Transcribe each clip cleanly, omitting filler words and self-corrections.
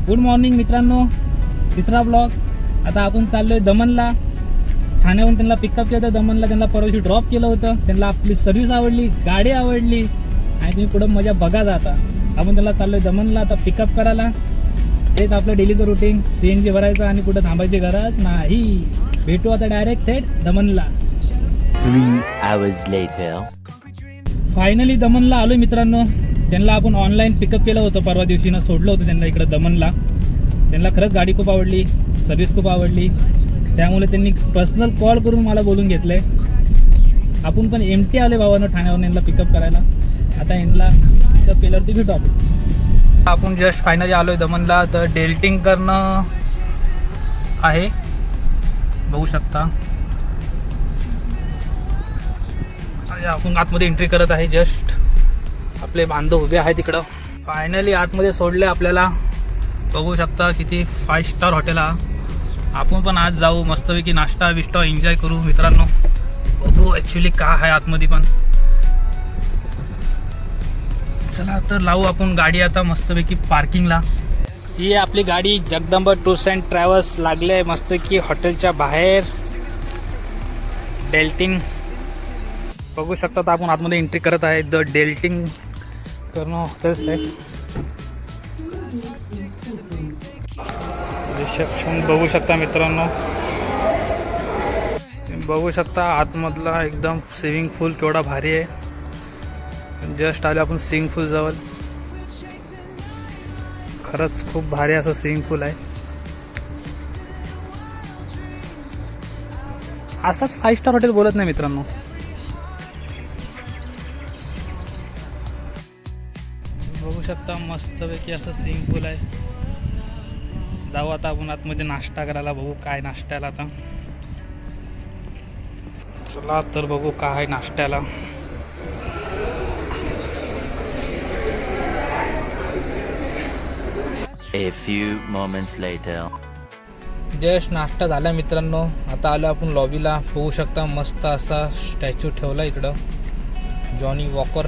Good morning मित्रांनो, तिसरा blog. आता आपण चाललोय दमनला. ठाण्याहून त्यांना पिकअप केलं होतं दमनला. त्यांना परवाशी ड्रॉप केलं होतं. त्यांना आपली सर्व्हिस आवडली, गाडी आवडली आणि तुम्ही पुढं मजा बघा जाता. आपण त्याला चाललोय दमनला आता पिकअप करायला. तेच आपलं डेलीचं रुटीन. CNG भरायचं आणि कुठं थांबायची गरज नाही. भेटू आता डायरेक्ट थेट दमनला. 3 hours later. फायनली दमनला आलो मित्रांनो. त्यांना आपण ऑनलाईन पिकअप केलं होतं परवा दिवशीनं. सोडलं होतं त्यांना इकडं दमनला. त्यांना खरंच गाडी खूप आवडली, सर्व्हिस खूप आवडली. त्यामुळे त्यांनी पर्सनल कॉल करून मला बोलून घेतलंय. आपण पण एमटी आले भावानं ठाण्यावरून यांना पिकअप करायला. आता यांना पिकअप केल्यावरती भेटू आपण जस्ट फायनली आलो आहे दमनला. तर डेल्टिंग करणं आहे, बघू शकता. आपण आतमध्ये एंट्री करत आहे. जस्ट आपले बांधव उभे आहेत तिकडं. फायनली आतमध्ये सोडले आपल्याला. बघू शकता किती 5 स्टार हॉटेल हा. आपण पण आज जाऊ मस्तपैकी नाश्ता बिष्टा एन्जॉय करू मित्रांनो. बघू ॲक्च्युली काय आहे आतमध्ये पण. चला तर लावू आपण गाडी आता मस्तपैकी पार्किंगला. ही आपली गाडी जगदंबा टूर्स अँड ट्रॅव्हल्स लागले आहे मस्तपैकी हॉटेलच्या बाहेर. डेल्टिंग बघू शकता. तर आपण आतमध्ये एंट्री करत आहे. द डेल्टिंग करणं हॉटेल्स आहे. रिसेप्शन बघू शकता मित्रांनो. बघू शकता आतमधला एकदम स्विमिंग पूल केवढा भारी आहे. जस्ट आले आपण स्विमिंग पूल जवळ. खरंच खूप भारी असं स्विमिंग पूल आहे. असाच 5 स्टार हॉटेल बोलत नाही मित्रांनो. बघू शकता मस्तपैकी असं स्विमिंग पूल आहे. जाऊ आता आपण आतमध्ये नाश्ता करायला. बघू काय नाश्त्याला आता. चला तर बघू काय आहे नाश्त्याला. A few moments later. Just नाश्ता झाला मित्रांनो. आता आलो आपण लॉबीला. बघू शकता मस्त असा स्टॅच्यू ठेवला इकडं, जॉनी वॉकर.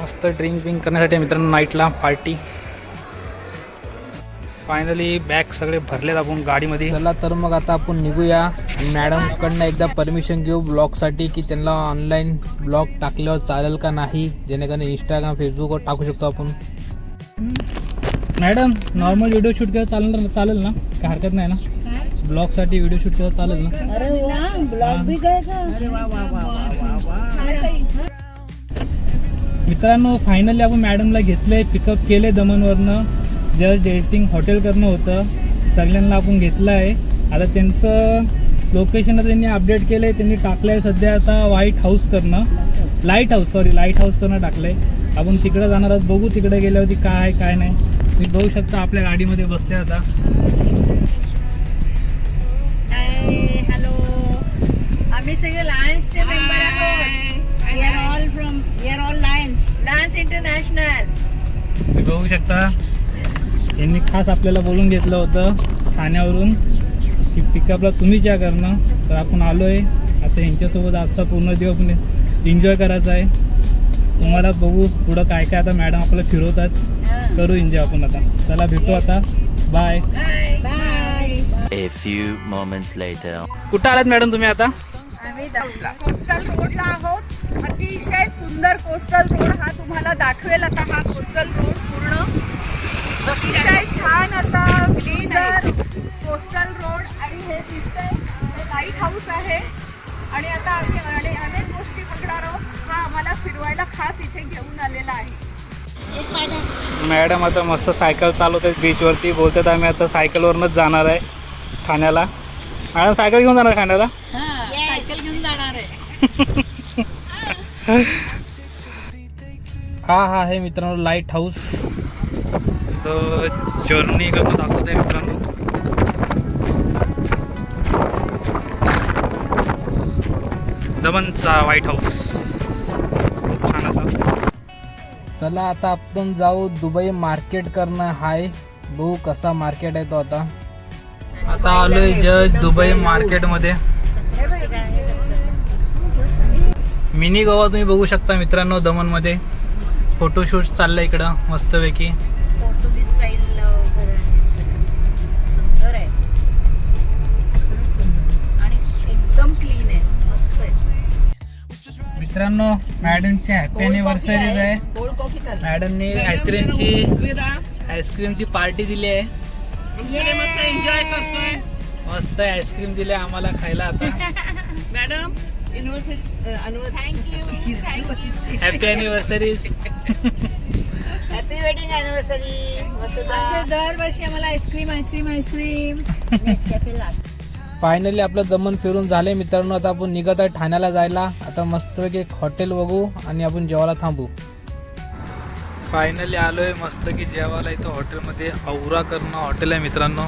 मस्त ड्रिंक बिंक करण्यासाठी मित्रांनो नाईटला पार्टी. फायनली बॅग सगळे भरलेत आपण गाडीमध्ये. चला तर मग आता आपण निघूया. मॅडमकडनं एकदा परमिशन घेऊ ब्लॉगसाठी की त्यांना ऑनलाईन ब्लॉग टाकल्यावर चालेल का नाही, जेणेकरून इंस्टाग्राम फेसबुकवर टाकू शकतो आपण. मॅडम नॉर्मल व्हिडिओ शूट केलं चालेल ना? काय हरकत नाही ना? ब्लॉगसाठी व्हिडिओ शूट केलं चालेल ना? अरे वाह, ब्लॉग भी करायचा. अरे वाह वाह वाह. मित्रांनो फायनली आपण मॅडमला घेतलंय, पिकअप केले दमनवरनं. जस्ट डेटिंग हॉटेल करणं होतं. सगळ्यांना आपण घेतलं आहे. आता त्यांचं लोकेशन त्यांनी अपडेट केलं आहे. त्यांनी टाकलं आहे सध्या आता लाईट हाऊस करणं टाकलं आहे. आपण तिकडं जाणार आहोत. बघू तिकडे गेल्यावरती काय काय नाही. तुम्ही बघू शकता आपल्या गाडीमध्ये बसले आता. हॅलो, आम्ही सगळे लायन्सचे मेंबर आहोत. We are all Lions International. तुम्ही बघू शकता यांनी खास आपल्याला बोलून घेतलं होतं ठाण्यावरून की पिकअपला तुम्हीच या करणं. तर आपण आलो आहे आता यांच्यासोबत. आजचा पूर्ण दिवस एन्जॉय करायचा आहे. तुम्हाला बघू पुढं काय काय आता मॅडम आपल्याला फिरवतात. करू एन्जॉय आपण आता. चला भेटू आता. Bye bye. A few moments later. कुठं आलात मॅडम तुम्ही आता? आम्ही कोस्टल रोडला आहोत. अतिशय सुंदर कोस्टल रोड हा तुम्हाला दाखवेल आता. हा कोस्टल रोड पूर्ण अतिशय छान असा सुंदर कोस्टल रोड. आणि हे दिसतंय हे लाईट हाऊस आहे. आणि आता आम्ही अनेक गोष्टी बघणार आहोत. हा आम्हाला फिरवायला खास इथे घेऊन आलेला आहे. मॅडम आता मस्त सायकल चालवत आहेत बीचवरती. बोलतात आम्ही आता सायकलवरूनच जाणार आहे ठाण्याला. मॅडम सायकल घेऊन जाणार ठाण्याला? सायकल घेऊन जाणार आहे. हा आहे मित्रांनो लाईट हाऊस. तर जर्नी करून दाखवत आहे मित्रांनो. दमनचा व्हाईट हाऊस खूप छान असा. चला आता आपण जाऊ दुबई मार्केट करणं हाय. बघू कसा मार्केट आहे तो आता. आता आलोय जस्ट दुबई मार्केटमध्ये. मिनी गोवा तुम्ही बघू शकता मित्रांनो दमनमध्ये. फोटोशूट चाललंय इकडं मस्तपैकी. फोटो स्टाईल मॅडमची हॅपी अॅनिव्हर्सरी आहे. कोल्ड कॉफी कर. मॅडमने आईस्क्रीमची पार्टी दिली आहे. एन्जॉय करतोय. मस्त आईस्क्रीम दिले आम्हाला खायला आता. Madam happy anniversary. Happy wedding anniversary. असं दरवर्षी आम्हाला आईस्क्रीम आईस्क्रीम आईस्क्रीम. फायनली आपलं दमन फिरून झालंय मित्रांनो. आता आपण निघत आहे ठाण्याला जायला. आता मस्तपैकी एक हॉटेल बघू आणि आपण जेवायला थांबू. फायनली आलोय मस्त की जेवायला. इथं हॉटेलमध्ये औरा करणं हॉटेल आहे मित्रांनो.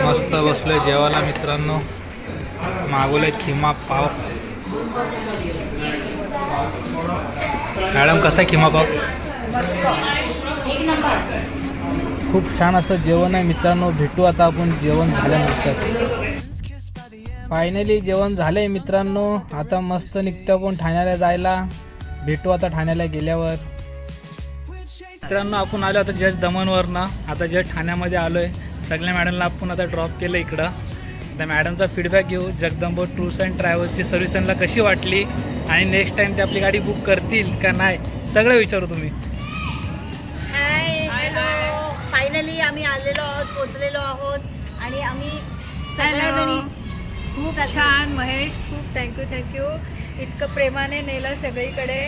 मस्त बसलोय जेवायला मित्रांनो. मागवलंय खिमा पाव. मॅडम कसा आहे खिमा पाव? खूप छान असं जेवण आहे मित्रांनो. भेटू आता आपण जेवण झाल्यानंतर. फायनली जेवण झालंय मित्रांनो. आता मस्त निघतो आपण ठाण्याला जायला. भेटू आता ठाण्याला गेल्यावर. मित्रांनो आपण आलो आता जस्ट दमनवरनं. आता जस्ट ठाण्यामध्ये आलोय. सगळ्या मॅडमला आपण आता ड्रॉप केलं इकडं. आता मॅडमचा फीडबॅक घेऊ. जगदंब टूर्स अँड ट्रॅव्हल्सची सर्व्हिस त्यांना कशी वाटली आणि नेक्स्ट टाइम ते आपली गाडी बुक करतील का नाही सगळं विचारू तुम्ही. फायनली आम्ही आलेलो आहोत, पोचलेलो आहोत आणि आम्ही सगळ्याजणी खूप छान. महेश खूप थँक्यू. इतकं प्रेमाने नेलं सगळीकडे,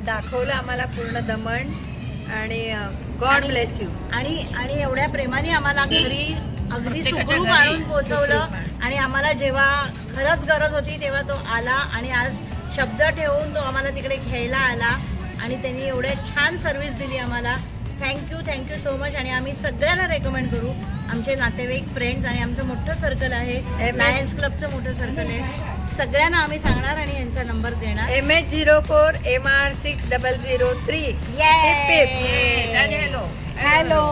दाखवलं आम्हाला पूर्ण दमण आणि गॉड ब्लेस यू. आणि एवढ्या प्रेमाने आम्हाला घरी अगदी सुखरूप आणून पोचवलं. आणि आम्हाला जेव्हा खरंच गरज होती तेव्हा तो आला आणि आज शब्द ठेवून तो आम्हाला तिकडे घ्यायला आला आणि त्यांनी एवढे छान सर्व्हिस दिली आम्हाला. Thank you so much. आणि आम्ही सगळ्यांना रेकमेंड करू. आमचे नातेवाईक, फ्रेंड्स आणि आमचं मोठं सर्कल आहे, लायन्स क्लबचं मोठं सर्कल आहे. सगळ्यांना आम्ही सांगणार आणि यांचा नंबर देणार. MH04 MR 6003. हॅलो.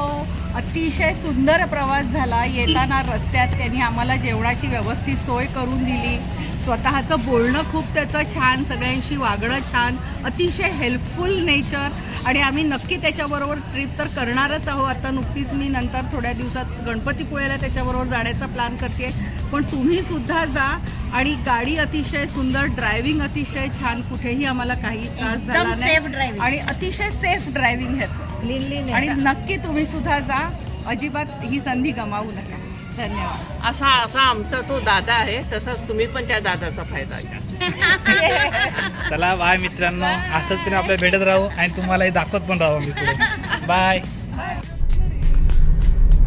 अतिशय सुंदर प्रवास झाला. येताना रस्त्यात त्यांनी आम्हाला जेवणाची व्यवस्थित सोय करून दिली. स्वतःचं बोलणं खूप त्याचं छान, सगळ्यांशी वागणं छान, अतिशय हेल्पफुल नेचर. आणि आम्ही नक्की त्याच्याबरोबर ट्रिप तर करणारच आहोत. आता नुकतीच मी नंतर थोड्या दिवसात गणपतीपुळेला त्याच्याबरोबर जाण्याचा प्लॅन करते. पण तुम्ही सुद्धा जा. आणि गाडी अतिशय सुंदर, ड्रायव्हिंग अतिशय छान, कुठेही आम्हाला काही त्रास झाला नाही आणि अतिशय सेफ ड्रायव्हिंग ह्याचं. आणि नक्की तुम्ही सुद्धा जा. अजिबात ही संधी गमावू नका. धन्यवाद. असा आमचा तो दादा आहे, तसंच तुम्ही पण त्या दादाचा फायदा घ्या. चला बाय मित्रांनो. असंच तुम्ही आपल्याला भेटत राहू आणि तुम्हालाही दाखवत पण राहू मी पुढे. बाय.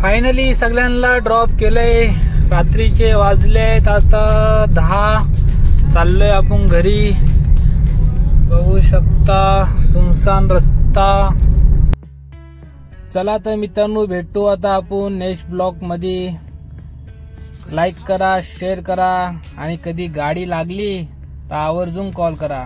फायनली सगळ्यांना ड्रॉप केलंय. रात्रीचे वाजलेत आता 10. चाललोय आपण घरी. बघू शकता सुनसान रस्ता. चला तर मित्रांनो भेटू आता आपण नेक्स्ट ब्लॉग मध्ये. लाईक करा, शेअर करा आणि कधी गाडी लागली तर आवर्जून कॉल करा.